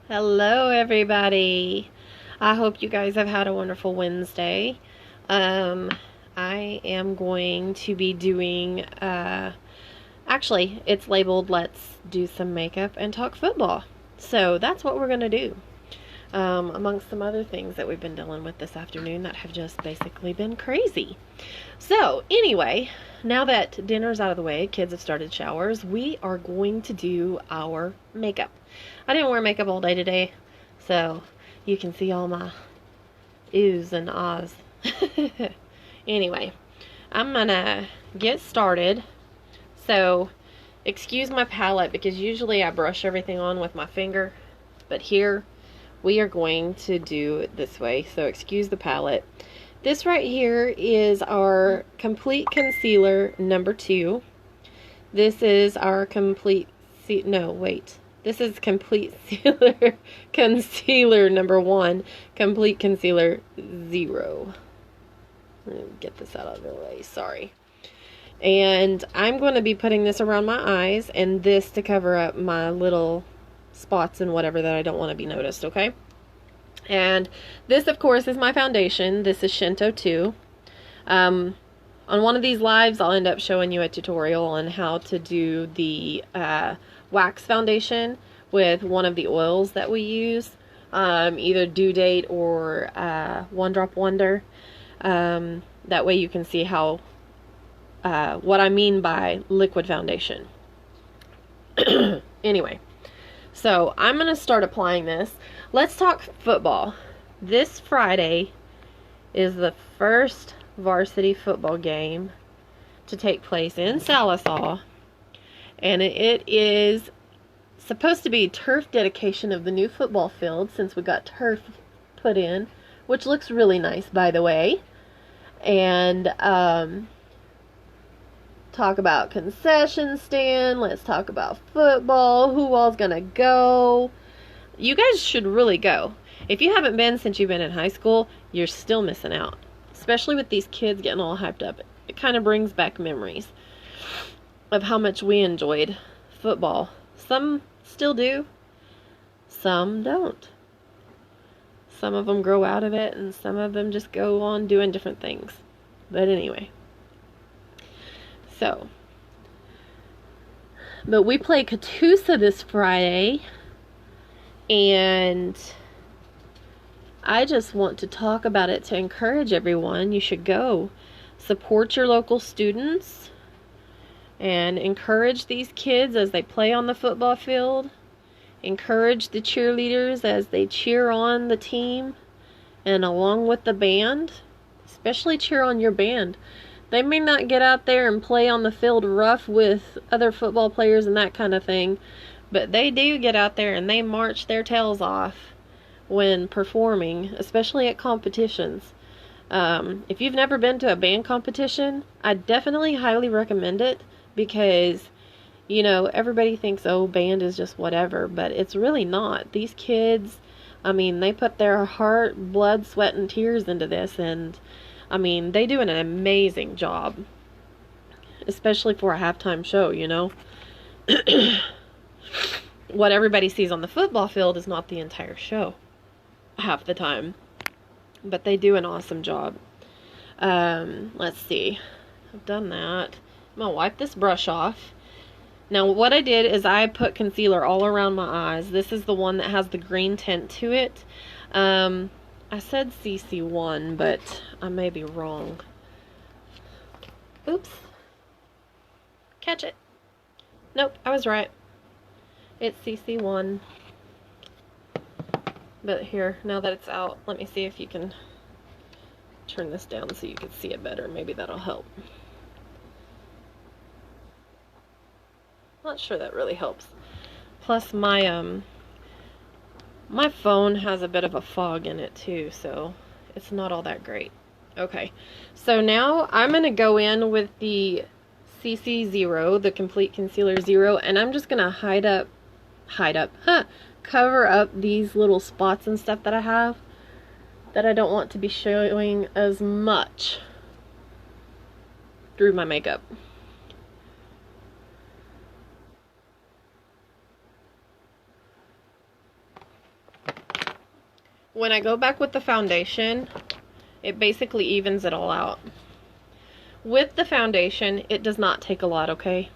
Hello, everybody. I hope you guys have had a wonderful Wednesday. Um, I am going to be doing, actually, it's labeled Let's Do Some Makeup and Talk Football. So that's what we're going to do. Amongst some other things that we've been dealing with this afternoon that have just basically been crazy. So, anyway, now that dinner's out of the way, kids have started showers, we are going to do our makeup. I didn't wear makeup all day today, so you can see all my oohs and ahs. Anyway, I'm gonna get started. So, excuse my palette because usually I brush everything on with my finger, but here we are going to do it this way, so excuse the palette. This right here is our Complete Concealer number 2. This is our Complete, this is Complete Concealer number 1, Complete Concealer 0. Let me get this out of the way, sorry. And I'm going to be putting this around my eyes and this to cover up my little spots and whatever that I don't want to be noticed, okay? And this, of course, is my foundation. This is Shinto 2. On one of these lives, I'll end up showing you a tutorial on how to do the wax foundation with one of the oils that we use, either Due Date or One Drop Wonder. That way you can see how what I mean by liquid foundation. Anyway, so I'm going to start applying this. Let's talk football. This Friday is the first varsity football game to take place in Sallisaw, and it is supposed to be turf dedication of the new football field since we got turf put in, which looks really nice, by the way. And talk about concession stand. Let's talk about football. Who all's gonna go? You guys should really go. If you haven't been since you've been in high school, you're still missing out. Especially with these kids getting all hyped up. It kind of brings back memories of how much we enjoyed football. Some still do. Some don't. Some of them grow out of it, and some of them just go on doing different things. But anyway. So. But we play Catoosa this Friday. And I just want to talk about it to encourage everyone. You should go support your local students and encourage these kids as they play on the football field. Encourage the cheerleaders as they cheer on the team and along with the band. Especially cheer on your band. They may not get out there and play on the field rough with other football players and that kind of thing, but they do get out there and they march their tails off when performing, especially at competitions. If you've never been to a band competition, I definitely highly recommend it because, you know, everybody thinks, oh, band is just whatever, but it's really not. These kids, I mean, they put their heart, blood, sweat, and tears into this, and, I mean, they do an amazing job, especially for a halftime show, you know. What everybody sees on the football field is not the entire show half the time, but they do an awesome job. Let's see, I've done that. I'm gonna wipe this brush off. Now what I did is I put concealer all around my eyes. This is the one that has the green tint to it. I said CC1, but I may be wrong. Oops. Catch it. Nope, I was right. It's CC1. But here, now that it's out, let me see if you can turn this down so you can see it better. Maybe that'll help. Not sure that really helps. Plus my my phone has a bit of a fog in it too, so it's not all that great. Okay, so now I'm going to go in with the CC0, the Complete Concealer 0, and I'm just going to cover up these little spots and stuff that I have that I don't want to be showing as much through my makeup. when I go back with the foundation, it basically evens it all out. With the foundation, it does not take a lot, okay?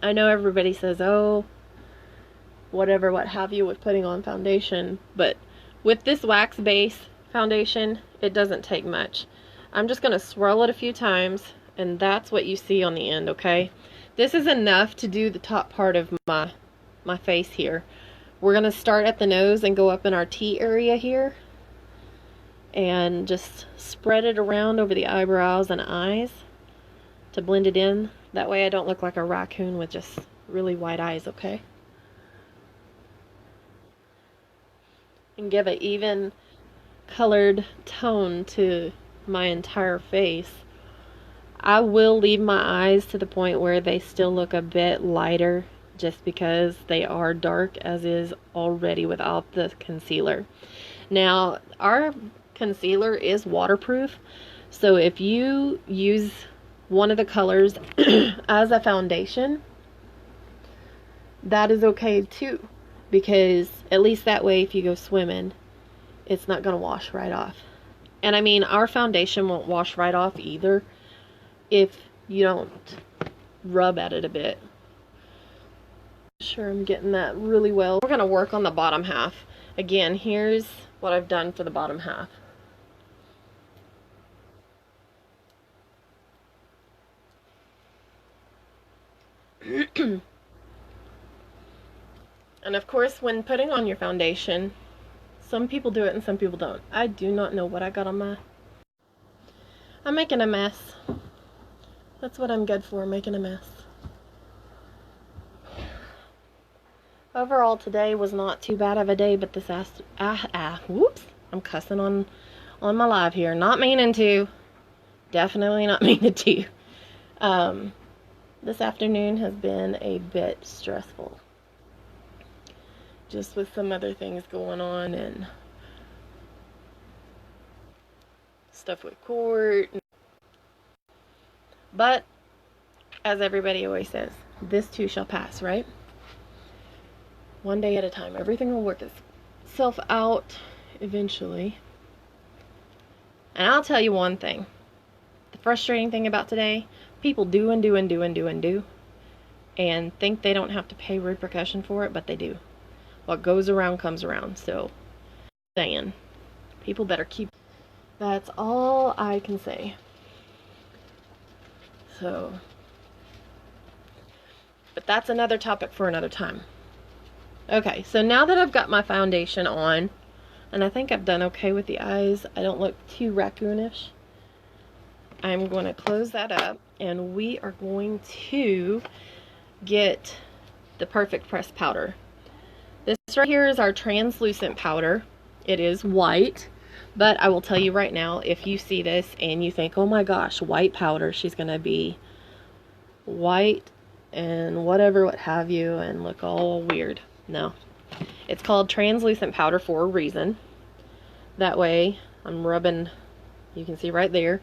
I know everybody says, oh, whatever, what have you with putting on foundation, but with this wax base foundation, it doesn't take much. I'm just going to swirl it a few times, and that's what you see on the end, okay? This is enough to do the top part of my face here. We're going to start at the nose and go up in our T area here, and just spread it around over the eyebrows and eyes to blend it in. That way I don't look like a raccoon with just really white eyes, okay? And give an even colored tone to my entire face. I will leave my eyes to the point where they still look a bit lighter, just because they are dark as is already without the concealer. Now, our concealer is waterproof, so if you use one of the colors as a foundation, that is okay too, because at least that way if you go swimming, it's not going to wash right off. And I mean, our foundation won't wash right off either if you don't rub at it a bit. Sure, I'm getting that really well. We're going to work on the bottom half. Again, here's what I've done for the bottom half. And of course, when putting on your foundation, some people do it and some people don't. I do not know what I got on my... I'm making a mess. That's what I'm good for, making a mess. Overall, today was not too bad of a day, but this whoops, I'm cussing on my live here. Not meaning to. Definitely not meaning to. This afternoon has been a bit stressful. Just with some other things going on and stuff with court. But, as everybody always says, this too shall pass, right? One day at a time. Everything will work itself out eventually. And I'll tell you one thing. The frustrating thing about today, people do and do and do and do and do, and think they don't have to pay repercussion for it, but they do. What goes around comes around. So, saying, people better keep. That's all I can say. So, but that's another topic for another time. Okay, so now that I've got my foundation on, and I think I've done okay with the eyes, I don't look too raccoonish, I'm going to close that up, and we are going to get the Perfect Press powder. This right here is our translucent powder. It is white, but I will tell you right now, if you see this and you think, oh my gosh, white powder, she's going to be white and whatever, what have you, and look all weird. No. It's called translucent powder for a reason. That way, I'm rubbing, you can see right there.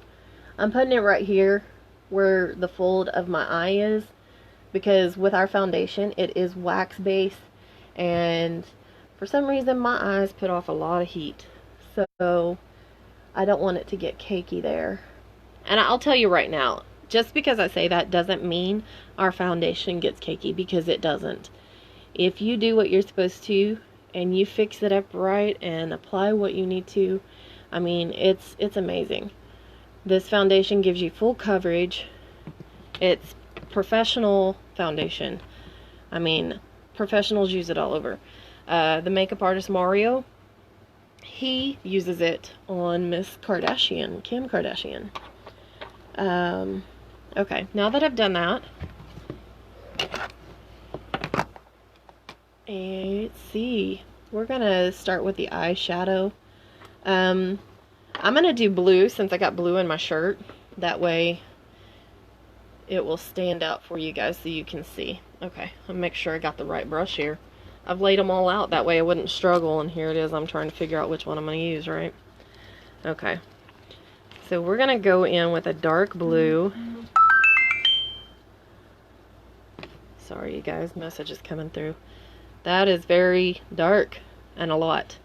I'm putting it right here where the fold of my eye is, because with our foundation, it is wax based, and for some reason my eyes put off a lot of heat, so I don't want it to get cakey there. And I'll tell you right now, just because I say that doesn't mean our foundation gets cakey, because it doesn't. If you do what you're supposed to and you fix it up right and apply what you need to, I mean, it's amazing. This foundation gives you full coverage. It's professional foundation. I mean, professionals use it all over. The makeup artist Mario, he uses it on Miss Kardashian, Kim Kardashian. Okay, now that I've done that, let's see, we're gonna start with the eyeshadow. I'm gonna do blue, since I got blue in my shirt. That way it will stand out for you guys so you can see. Okay, I'll make sure I got the right brush here. I've laid them all out that way I wouldn't struggle, and here it is. I'm trying to figure out which one I'm gonna use, right? Okay, so we're gonna go in with a dark blue. Sorry you guys, message is coming through. That is very dark and a lot.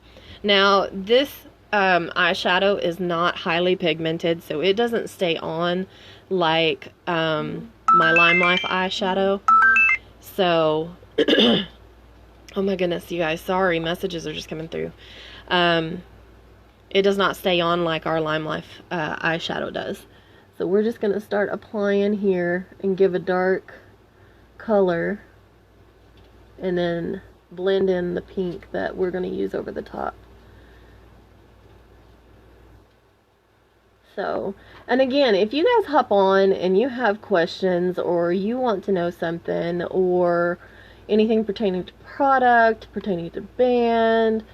Now this eyeshadow is not highly pigmented, so it doesn't stay on like my Lime Life eyeshadow. So, oh my goodness, you guys, sorry, messages are just coming through. It does not stay on like our Lime Life eyeshadow does. So we're just going to start applying here and give a dark color and then blend in the pink that we're going to use over the top. So, and again, if you guys hop on and you have questions or you want to know something or anything pertaining to product, pertaining to band,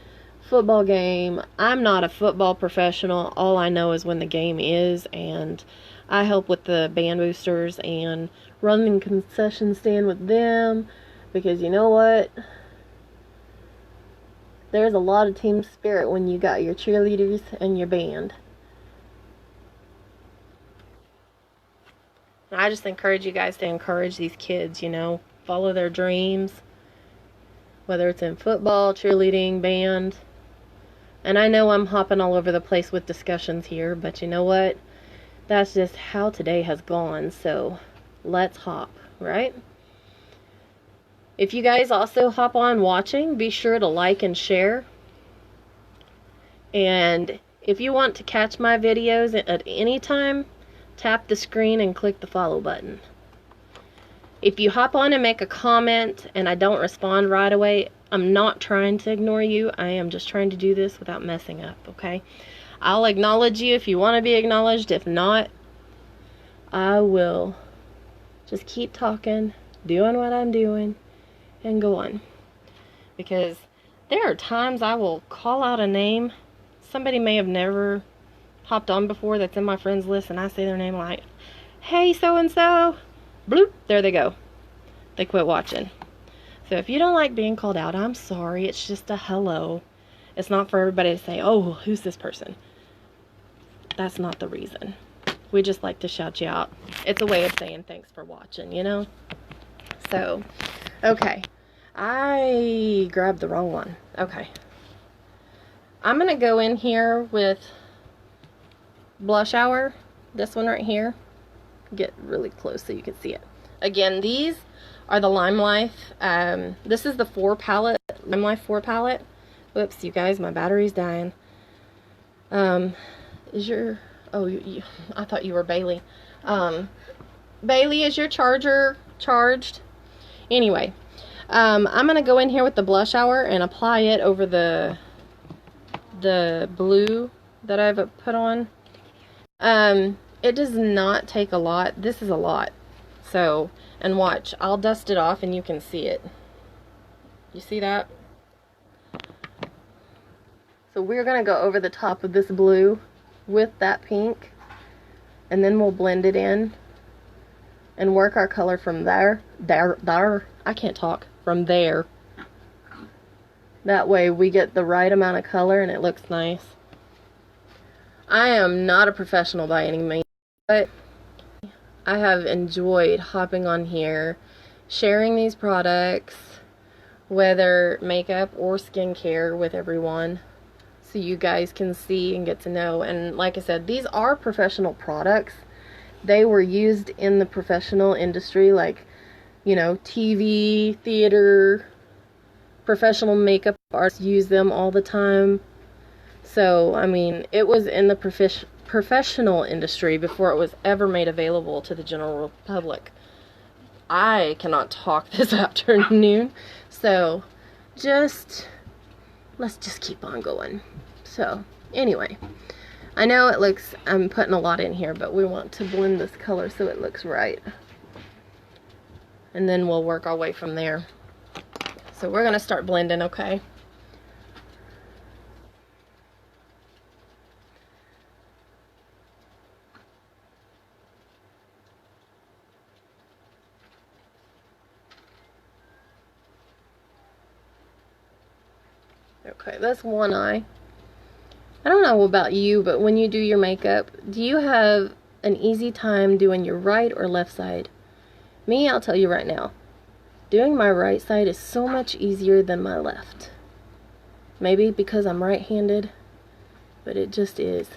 football game, I'm not a football professional. All I know is when the game is, and I help with the band boosters and running concession stand with them, because you know what? There's a lot of team spirit when you got your cheerleaders and your band. I just encourage you guys to encourage these kids, you know, follow their dreams, whether it's in football, cheerleading, band. And I know I'm hopping all over the place with discussions here, but you know what? That's just how today has gone, so let's hop, right? If you guys also hop on watching, be sure to like and share. And if you want to catch my videos at any time, tap the screen and click the follow button. If you hop on and make a comment and I don't respond right away, I'm not trying to ignore you. I am just trying to do this without messing up, okay? I'll acknowledge you if you want to be acknowledged. If not, I will just keep talking, doing what I'm doing, and go on. Because there are times I will call out a name. Somebody may have never hopped on before that's in my friends list, and I say their name like, hey, so-and-so, bloop, there they go. They quit watching. So if you don't like being called out, I'm sorry. It's just a hello. It's not for everybody to say, oh, who's this person? That's not the reason. We just like to shout you out. It's a way of saying thanks for watching, you know? So, okay. I grabbed the wrong one. Okay. I'm going to go in here with Blush Hour. This one right here. Get really close so you can see it. Again, these are the Lime Life. This is the 4 palette, Lime Life 4 palette. Whoops, you guys, my battery's dying. Is your... Oh, I thought you were Bailey. Bailey, is your charger charged? Anyway, I'm going to go in here with the Blush Hour and apply it over the blue that I've put on. It does not take a lot. This is a lot. So, and watch, I'll dust it off and you can see it. You see that? So we're going to go over the top of this blue with that pink, and then we'll blend it in and work our color from there. I can't talk. From there. That way we get the right amount of color and it looks nice. I am not a professional by any means, but I have enjoyed hopping on here, sharing these products, whether makeup or skincare, with everyone, so you guys can see and get to know. And like I said, these are professional products. They were used in the professional industry, like, you know, TV, theater, professional makeup artists use them all the time. So, I mean, it was in the professional industry before it was ever made available to the general public. I cannot talk this afternoon, so let's just keep on going. So, anyway, I know it looks, I'm putting a lot in here, but we want to blend this color so it looks right. And then we'll work our way from there. So we're going to start blending, okay? Okay, that's one eye. I don't know about you, but when you do your makeup, do you have an easy time doing your right or left side? Me, I'll tell you right now, doing my right side is so much easier than my left. Maybe because I'm right-handed, but it just is.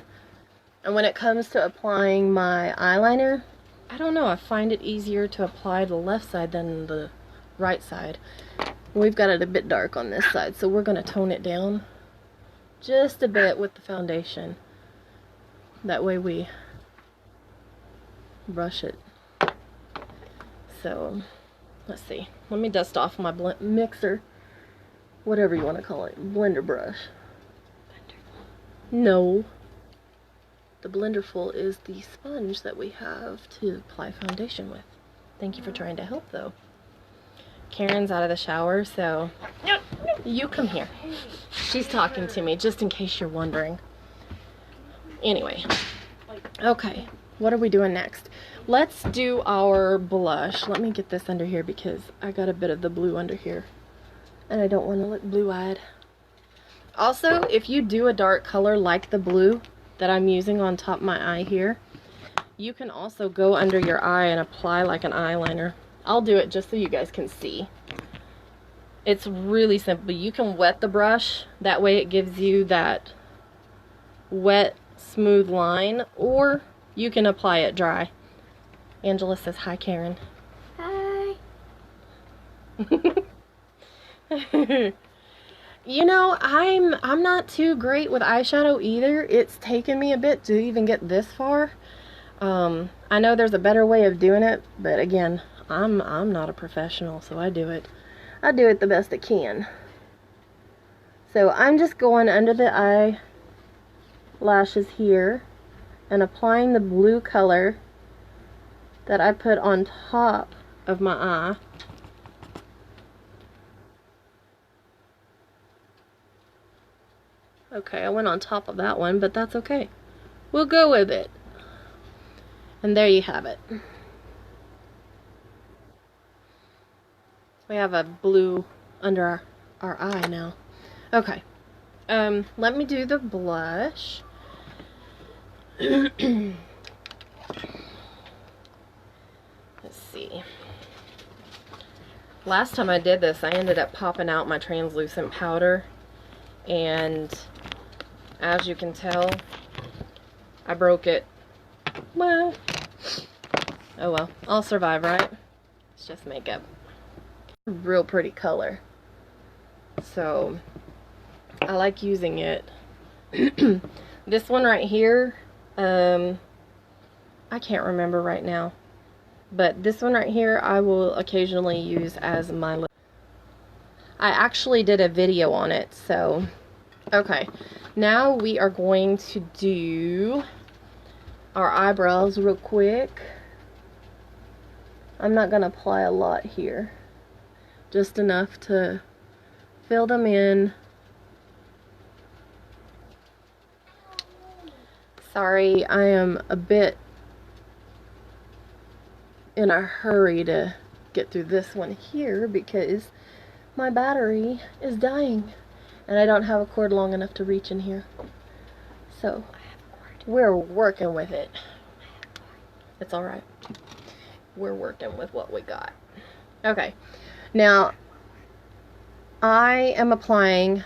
And when it comes to applying my eyeliner, I don't know, I find it easier to apply the left side than the right side. We've got it a bit dark on this side, so we're going to tone it down just a bit with the foundation. That way we brush it. So, let's see. Let me dust off my mixer, whatever you want to call it, blender brush. No. The Blenderful is the sponge that we have to apply foundation with. Thank you for trying to help, though. Karen's out of the shower, so you come here. She's talking to me, just in case you're wondering. Anyway, okay, what are we doing next? Let's do our blush. Let me get this under here because I got a bit of the blue under here, and I don't want to look blue-eyed. Also, if you do a dark color like the blue that I'm using on top of my eye here, you can also go under your eye and apply like an eyeliner. I'll do it just so you guys can see. It's really simple. You can wet the brush, that way it gives you that wet, smooth line, or you can apply it dry. Angela says hi, Karen. Hi. You know, I'm not too great with eyeshadow either. It's taken me a bit to even get this far. I know there's a better way of doing it, but again, I'm not a professional, so I do it the best I can. So I'm just going under the eyelashes here and applying the blue color that I put on top of my eye. Okay, I went on top of that one, but that's okay. We'll go with it. And there you have it. We have a blue under our eye now. Okay. Let me do the blush. Let's see. Last time I did this, I ended up popping out my translucent powder, and as you can tell, I broke it. Well, oh well, I'll survive, right? It's just makeup. Real pretty color. So, I like using it. This one right here, I can't remember right now. But this one right here, I will occasionally use as my lip. I actually did a video on it, so. Okay, now we are going to do our eyebrows real quick. I'm not going to apply a lot here. Just enough to fill them in. Sorry, I am a bit in a hurry to get through this one here because my battery is dying and I don't have a cord long enough to reach in here. So we're working with it. It's alright. We're working with what we got. Okay. Now, I am applying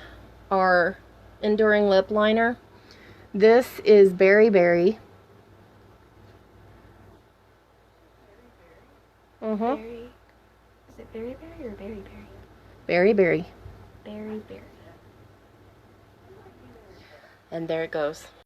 our Enduring Lip Liner. This is Berry Berry. Berry. Is it Berry Berry or Berry Berry? Berry Berry. Berry Berry. And there it goes.